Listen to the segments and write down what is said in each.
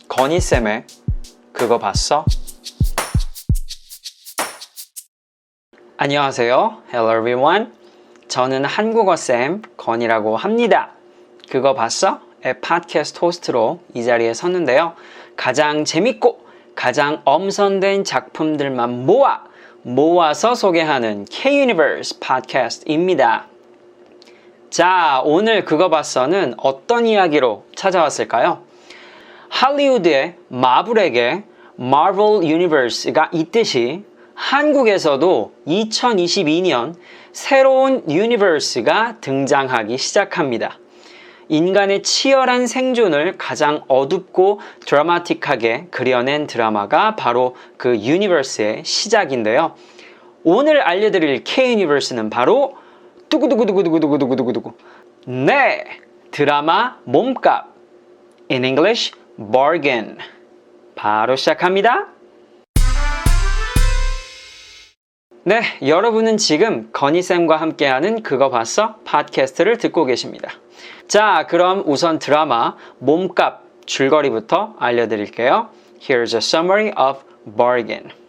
건희쌤의 그거 봤어? 안녕하세요. Hello everyone. 저는 한국어쌤 건이라고 합니다. 그거 봤어? 의 팟캐스트 호스트로 이 자리에 섰는데요. 가장 재밌고 가장 엄선된 작품들만 모아서 소개하는 K-Universe 팟캐스트입니다. 자, 오늘 그거 봤어는 어떤 이야기로 찾아왔을까요? 할리우드의 마블에게 Marvel Universe가 있듯이 한국에서도 2022년 새로운 유니버스가 등장하기 시작합니다. 인간의 치열한 생존을 가장 어둡고 드라마틱하게 그려낸 드라마가 바로 그 유니버스의 시작인데요. 오늘 알려드릴 K-유니버스는 바로 두구두구두구두구두구두구두구 네! 드라마 몸값 In English, bargain 바로 시작합니다. 네, 여러분은 지금 건희쌤과 함께하는 그거 봤어? 팟캐스트를 듣고 계십니다. 자, 그럼 우선 드라마 몸값 줄거리부터 알려드릴게요. Here's a summary of bargain.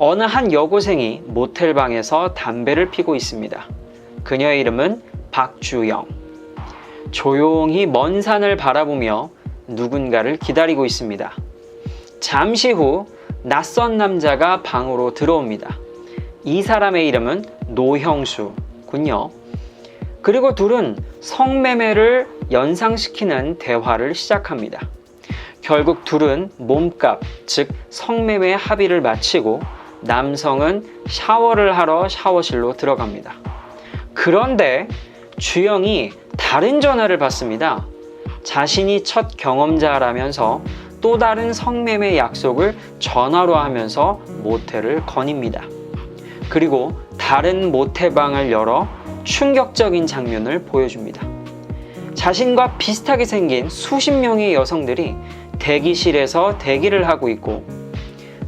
어느 한 여고생이 모텔방에서 담배를 피고 있습니다. 그녀의 이름은 박주영. 조용히 먼 산을 바라보며 누군가를 기다리고 있습니다. 잠시 후 낯선 남자가 방으로 들어옵니다. 이 사람의 이름은 노형수군요. 그리고 둘은 성매매를 연상시키는 대화를 시작합니다. 결국 둘은 몸값, 즉 성매매 합의를 마치고 남성은 샤워를 하러 샤워실로 들어갑니다. 그런데 주영이 다른 전화를 받습니다. 자신이 첫 경험자라면서 또 다른 성매매 약속을 전화로 하면서 모텔을 거닙니다. 그리고 다른 모텔방을 열어 충격적인 장면을 보여줍니다. 자신과 비슷하게 생긴 수십 명의 여성들이 대기실에서 대기를 하고 있고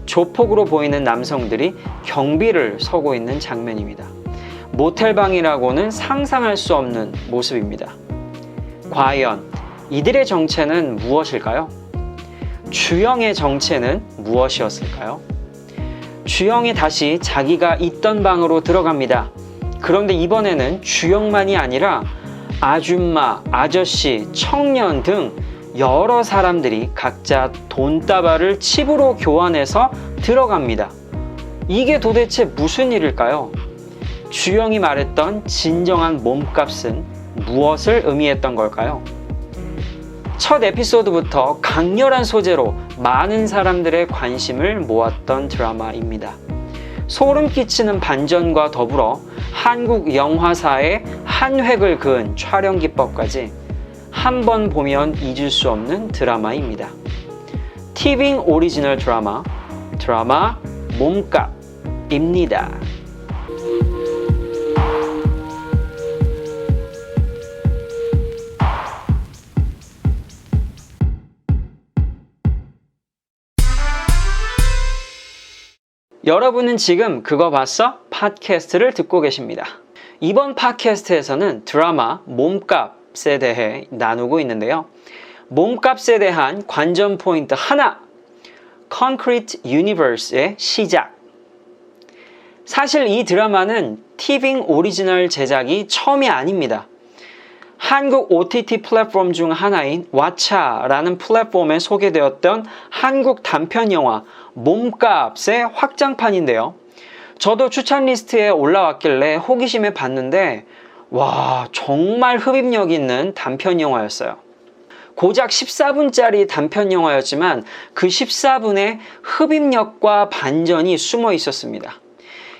조폭으로 보이는 남성들이 경비를 서고 있는 장면입니다. 모텔방이라고는 상상할 수 없는 모습입니다. 과연 이들의 정체는 무엇일까요? 주영의 정체는 무엇이었을까요? 주영이 다시 자기가 있던 방으로 들어갑니다. 그런데 이번에는 주영만이 아니라 아줌마, 아저씨, 청년 등 여러 사람들이 각자 돈다발을 칩으로 교환해서 들어갑니다. 이게 도대체 무슨 일일까요? 주영이 말했던 진정한 몸값은 무엇을 의미했던 걸까요? 첫 에피소드부터 강렬한 소재로 많은 사람들의 관심을 모았던 드라마입니다. 소름 끼치는 반전과 더불어 한국 영화사의 한 획을 그은 촬영 기법까지 한 번 보면 잊을 수 없는 드라마입니다. 티빙 오리지널 드라마 몸값입니다. 여러분은 지금 그거 봤어? 팟캐스트를 듣고 계십니다. 이번 팟캐스트에서는 드라마 몸값에 대해 나누고 있는데요. 몸값에 대한 관전 포인트 하나, Concrete Universe의 시작. 사실 이 드라마는 티빙 오리지널 제작이 처음이 아닙니다. 한국 OTT 플랫폼 중 하나인 왓챠라는 플랫폼에 소개되었던 한국 단편 영화 몸값의 확장판인데요. 저도 추천 리스트에 올라왔길래 호기심에 봤는데 와, 정말 흡입력 있는 단편 영화였어요. 고작 14분짜리 단편 영화였지만 그 14분의 흡입력과 반전이 숨어 있었습니다.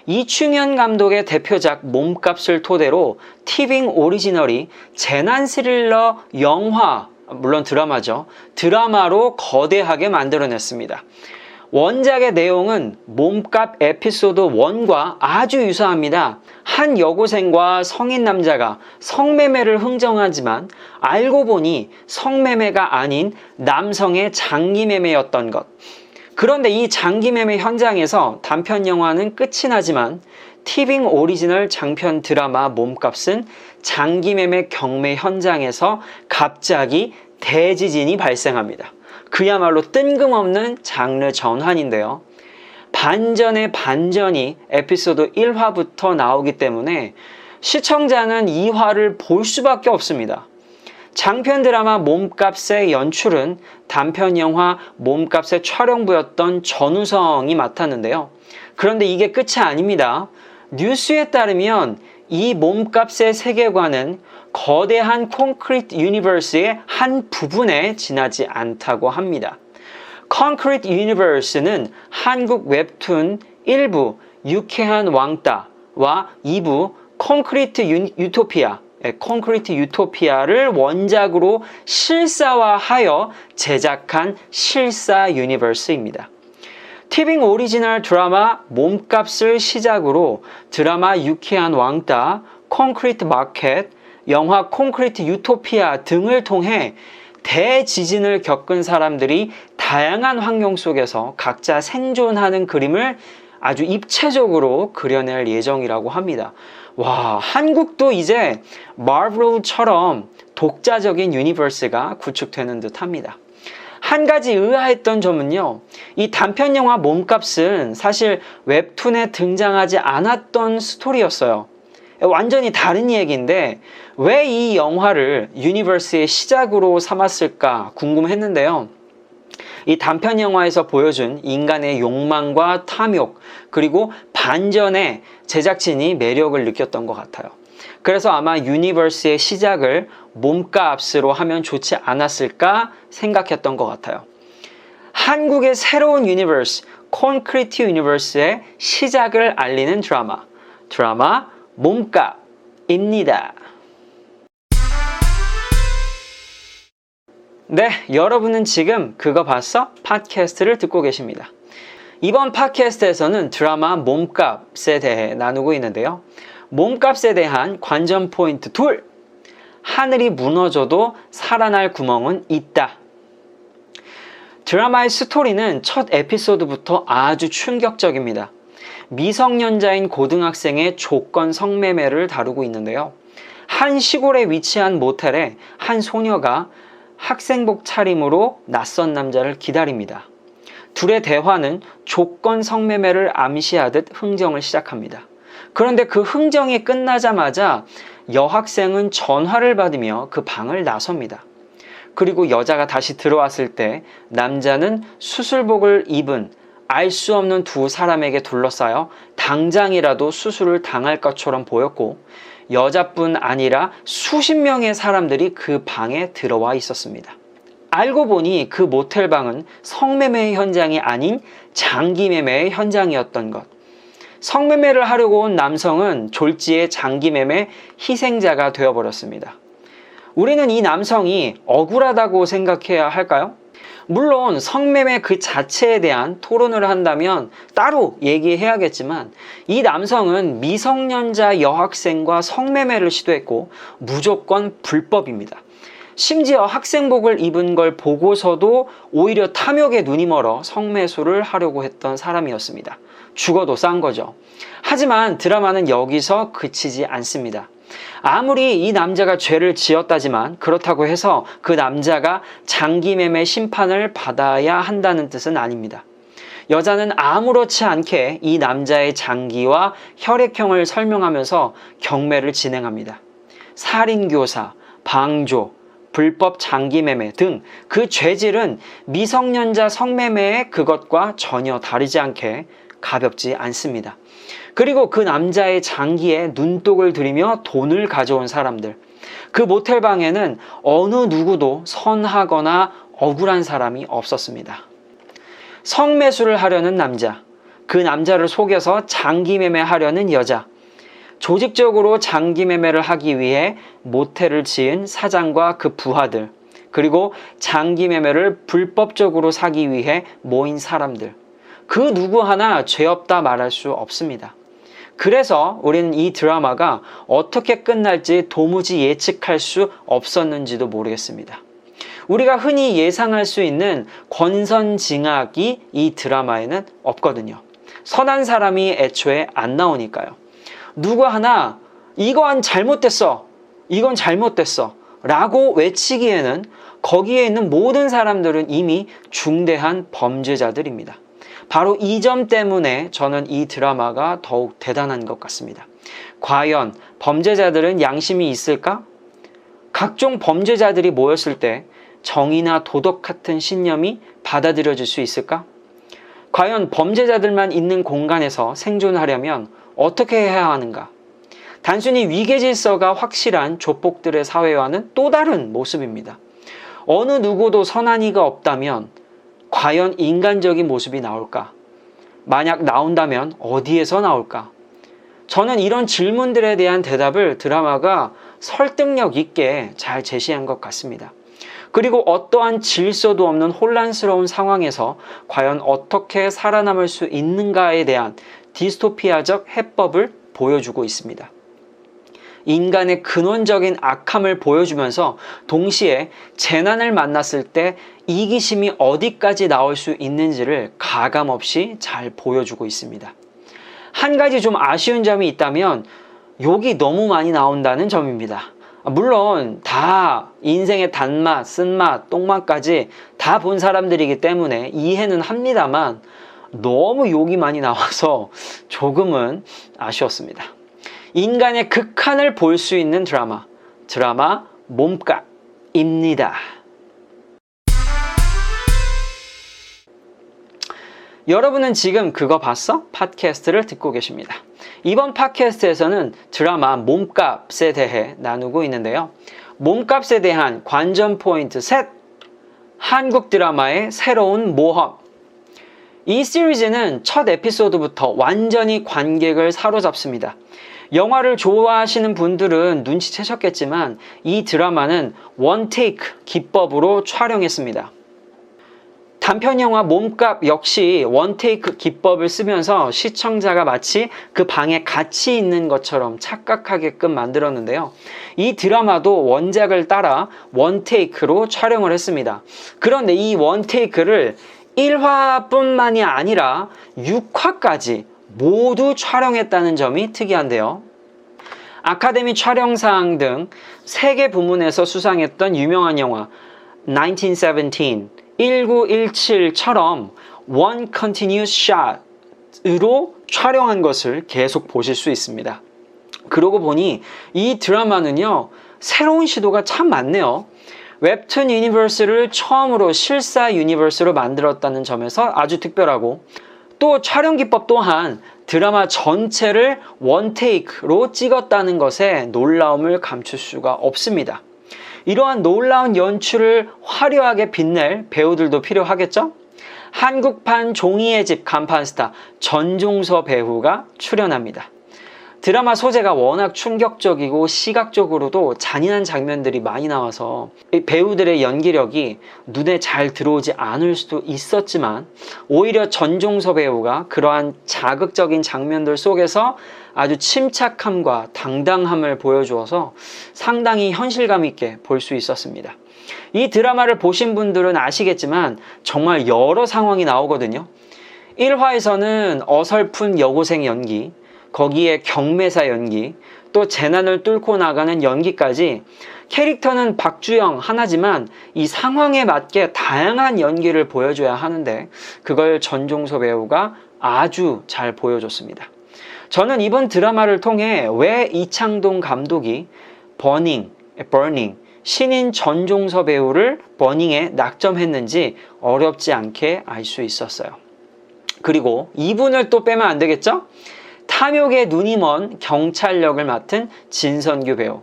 이충현 감독의 대표작 몸값을 토대로 티빙 오리지널이 재난 스릴러 영화, 물론 드라마죠. 드라마로 거대하게 만들어냈습니다. 원작의 내용은 몸값 에피소드 1과 아주 유사합니다. 한 여고생과 성인 남자가 성매매를 흥정하지만 알고 보니 성매매가 아닌 남성의 장기매매였던 것. 그런데 이 장기매매 현장에서 단편 영화는 끝이 나지만 티빙 오리지널 장편 드라마 몸값은 장기매매 경매 현장에서 갑자기 대지진이 발생합니다. 그야말로 뜬금없는 장르 전환인데요. 반전의 반전이 에피소드 1화부터 나오기 때문에 시청자는 2화를 볼 수밖에 없습니다. 장편 드라마 몸값의 연출은 단편 영화 몸값의 촬영부였던 전우성이 맡았는데요. 그런데 이게 끝이 아닙니다. 뉴스에 따르면 이 몸값의 세계관은 거대한 콘크리트 유니버스의 한 부분에 지나지 않다고 합니다. 콘크리트 유니버스는 한국 웹툰 1부 유쾌한 왕따와 2부 콘크리트 유토피아를 원작으로 실사화하여 제작한 실사 유니버스입니다. 티빙 오리지널 드라마 몸값을 시작으로 드라마 유쾌한 왕따, 콘크리트 마켓, 영화 콘크리트 유토피아 등을 통해 대지진을 겪은 사람들이 다양한 환경 속에서 각자 생존하는 그림을 아주 입체적으로 그려낼 예정이라고 합니다. 와, 한국도 이제 마블처럼 독자적인 유니버스가 구축되는 듯 합니다. 한 가지 의아했던 점은요, 이 단편 영화 몸값은 사실 웹툰에 등장하지 않았던 스토리였어요. 완전히 다른 얘기인데 왜 이 영화를 유니버스의 시작으로 삼았을까 궁금했는데요. 이 단편 영화에서 보여준 인간의 욕망과 탐욕, 그리고 반전에 제작진이 매력을 느꼈던 것 같아요. 그래서 아마 유니버스의 시작을 몸값으로 하면 좋지 않았을까 생각했던 것 같아요. 한국의 새로운 유니버스, 콘크리트 유니버스의 시작을 알리는 드라마 몸값입니다. 네, 여러분은 지금 그거 봤어? 팟캐스트를 듣고 계십니다. 이번 팟캐스트에서는 드라마 몸값에 대해 나누고 있는데요. 몸값에 대한 관전 포인트 2. 하늘이 무너져도 살아날 구멍은 있다. 드라마의 스토리는 첫 에피소드부터 아주 충격적입니다. 미성년자인 고등학생의 조건 성매매를 다루고 있는데요. 한 시골에 위치한 모텔에 한 소녀가 학생복 차림으로 낯선 남자를 기다립니다. 둘의 대화는 조건 성매매를 암시하듯 흥정을 시작합니다. 그런데 그 흥정이 끝나자마자 여학생은 전화를 받으며 그 방을 나섭니다. 그리고 여자가 다시 들어왔을 때 남자는 수술복을 입은 알 수 없는 두 사람에게 둘러싸여 당장이라도 수술을 당할 것처럼 보였고, 여자뿐 아니라 수십 명의 사람들이 그 방에 들어와 있었습니다. 알고 보니 그 모텔방은 성매매의 현장이 아닌 장기매매의 현장이었던 것. 성매매를 하려고 온 남성은 졸지에 장기매매 희생자가 되어버렸습니다. 우리는 이 남성이 억울하다고 생각해야 할까요? 물론 성매매 그 자체에 대한 토론을 한다면 따로 얘기해야겠지만, 이 남성은 미성년자 여학생과 성매매를 시도했고 무조건 불법입니다. 심지어 학생복을 입은 걸 보고서도 오히려 탐욕에 눈이 멀어 성매수를 하려고 했던 사람이었습니다. 죽어도 싼 거죠. 하지만 드라마는 여기서 그치지 않습니다. 아무리 이 남자가 죄를 지었다지만 그렇다고 해서 그 남자가 장기매매 심판을 받아야 한다는 뜻은 아닙니다. 여자는 아무렇지 않게 이 남자의 장기와 혈액형을 설명하면서 경매를 진행합니다. 살인교사, 방조, 불법 장기매매 등 그 죄질은 미성년자 성매매의 그것과 전혀 다르지 않게 가볍지 않습니다. 그리고 그 남자의 장기에 눈독을 들이며 돈을 가져온 사람들, 그 모텔방에는 어느 누구도 선하거나 억울한 사람이 없었습니다. 성매수를 하려는 남자, 그 남자를 속여서 장기매매하려는 여자, 조직적으로 장기매매를 하기 위해 모텔을 지은 사장과 그 부하들, 그리고 장기매매를 불법적으로 사기 위해 모인 사람들, 그 누구 하나 죄 없다 말할 수 없습니다. 그래서 우리는 이 드라마가 어떻게 끝날지 도무지 예측할 수 없었는지도 모르겠습니다. 우리가 흔히 예상할 수 있는 권선징악이 이 드라마에는 없거든요. 선한 사람이 애초에 안 나오니까요. 누구 하나 이건 잘못됐어, 이건 잘못됐어 라고 외치기에는 거기에 있는 모든 사람들은 이미 중대한 범죄자들입니다. 바로 이 점 때문에 저는 이 드라마가 더욱 대단한 것 같습니다. 과연 범죄자들은 양심이 있을까? 각종 범죄자들이 모였을 때 정의나 도덕 같은 신념이 받아들여질 수 있을까? 과연 범죄자들만 있는 공간에서 생존하려면 어떻게 해야 하는가? 단순히 위계 질서가 확실한 조폭들의 사회와는 또 다른 모습입니다. 어느 누구도 선한 이가 없다면 과연 인간적인 모습이 나올까? 만약 나온다면 어디에서 나올까? 저는 이런 질문들에 대한 대답을 드라마가 설득력 있게 잘 제시한 것 같습니다. 그리고 어떠한 질서도 없는 혼란스러운 상황에서 과연 어떻게 살아남을 수 있는가에 대한 디스토피아적 해법을 보여주고 있습니다. 인간의 근원적인 악함을 보여주면서 동시에 재난을 만났을 때 이기심이 어디까지 나올 수 있는지를 가감없이 잘 보여주고 있습니다. 한 가지 좀 아쉬운 점이 있다면 욕이 너무 많이 나온다는 점입니다. 물론 다 인생의 단맛, 쓴맛, 똥맛까지 다 본 사람들이기 때문에 이해는 합니다만 너무 욕이 많이 나와서 조금은 아쉬웠습니다. 인간의 극한을 볼 수 있는 드라마 몸값입니다. 여러분은 지금 그거 봤어? 팟캐스트를 듣고 계십니다. 이번 팟캐스트에서는 드라마 몸값에 대해 나누고 있는데요. 몸값에 대한 관전 포인트 셋! 한국 드라마의 새로운 모험. 이 시리즈는 첫 에피소드부터 완전히 관객을 사로잡습니다. 영화를 좋아하시는 분들은 눈치채셨겠지만 이 드라마는 원테이크 기법으로 촬영했습니다. 단편영화 몸값 역시 원테이크 기법을 쓰면서 시청자가 마치 그 방에 같이 있는 것처럼 착각하게끔 만들었는데요. 이 드라마도 원작을 따라 원테이크로 촬영을 했습니다. 그런데 이 원테이크를 1화뿐만이 아니라 6화까지 모두 촬영했다는 점이 특이한데요. 아카데미 촬영상 등 3개 부문에서 수상했던 유명한 영화 1917, 1917처럼 One Continuous Shot으로 촬영한 것을 계속 보실 수 있습니다. 그러고 보니 이 드라마는요, 새로운 시도가 참 많네요. 웹툰 유니버스를 처음으로 실사 유니버스로 만들었다는 점에서 아주 특별하고, 또 촬영 기법 또한 드라마 전체를 원테이크로 찍었다는 것에 놀라움을 감출 수가 없습니다. 이러한 놀라운 연출을 화려하게 빛낼 배우들도 필요하겠죠? 한국판 종이의 집 간판 스타 전종서 배우가 출연합니다. 드라마 소재가 워낙 충격적이고 시각적으로도 잔인한 장면들이 많이 나와서 배우들의 연기력이 눈에 잘 들어오지 않을 수도 있었지만 오히려 전종서 배우가 그러한 자극적인 장면들 속에서 아주 침착함과 당당함을 보여주어서 상당히 현실감 있게 볼 수 있었습니다. 이 드라마를 보신 분들은 아시겠지만 정말 여러 상황이 나오거든요. 1화에서는 어설픈 여고생 연기, 거기에 경매사 연기, 또 재난을 뚫고 나가는 연기까지 캐릭터는 박주영 하나지만 이 상황에 맞게 다양한 연기를 보여줘야 하는데 그걸 전종서 배우가 아주 잘 보여줬습니다. 저는 이번 드라마를 통해 왜 이창동 감독이 버닝, 신인 전종서 배우를 버닝에 낙점했는지 어렵지 않게 알 수 있었어요. 그리고 이분을 또 빼면 안 되겠죠? 탐욕에 눈이 먼 경찰력을 맡은 진선규 배우.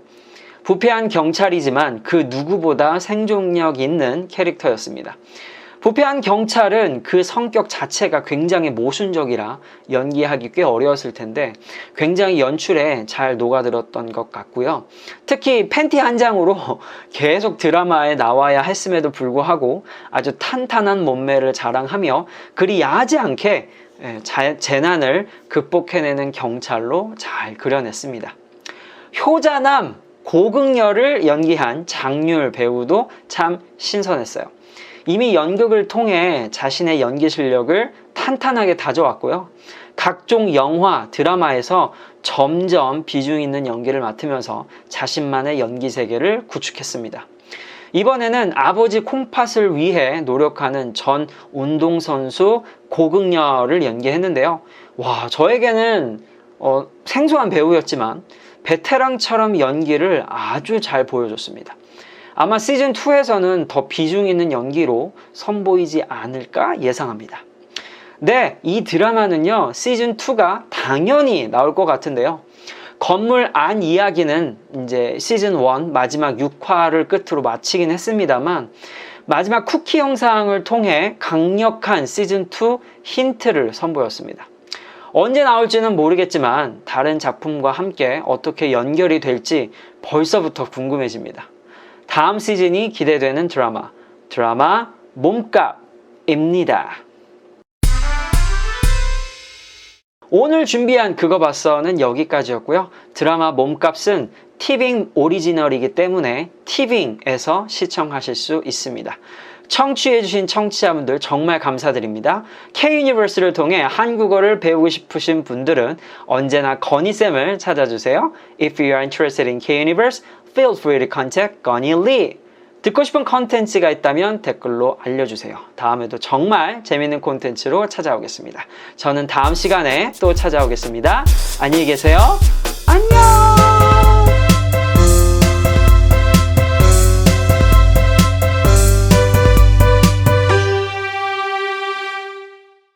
부패한 경찰이지만 그 누구보다 생존력 있는 캐릭터였습니다. 부패한 경찰은 그 성격 자체가 굉장히 모순적이라 연기하기 꽤 어려웠을 텐데 굉장히 연출에 잘 녹아들었던 것 같고요. 특히 팬티 한 장으로 계속 드라마에 나와야 했음에도 불구하고 아주 탄탄한 몸매를 자랑하며 그리 야하지 않게 재난을 극복해내는 경찰로 잘 그려냈습니다. 효자남 고극렬을 연기한 장률 배우도 참 신선했어요. 이미 연극을 통해 자신의 연기 실력을 탄탄하게 다져왔고요. 각종 영화, 드라마에서 점점 비중 있는 연기를 맡으면서 자신만의 연기 세계를 구축했습니다. 이번에는 아버지 콩팥을 위해 노력하는 전 운동선수 고극렬을 연기했는데요. 와, 저에게는 생소한 배우였지만 베테랑처럼 연기를 아주 잘 보여줬습니다. 아마 시즌2에서는 더 비중 있는 연기로 선보이지 않을까 예상합니다. 네, 이 드라마는요, 시즌2가 당연히 나올 것 같은데요. 건물 안 이야기는 이제 시즌1 마지막 6화를 끝으로 마치긴 했습니다만, 마지막 쿠키 영상을 통해 강력한 시즌2 힌트를 선보였습니다. 언제 나올지는 모르겠지만 다른 작품과 함께 어떻게 연결이 될지 벌써부터 궁금해집니다. 다음 시즌이 기대되는 드라마 몸값입니다. 오늘 준비한 그거 봤어는 여기까지였고요. 드라마 몸값은 티빙 오리지널이기 때문에 티빙에서 시청하실 수 있습니다. 청취해주신 청취자분들 정말 감사드립니다. K-유니버스를 통해 한국어를 배우고 싶으신 분들은 언제나 건희쌤을 찾아주세요. If you are interested in K-Universe, feel free to contact 건희 Lee. 듣고 싶은 컨텐츠가 있다면 댓글로 알려주세요. 다음에도 정말 재밌는 콘텐츠로 찾아오겠습니다. 저는 다음 시간에 또 찾아오겠습니다. 안녕히 계세요.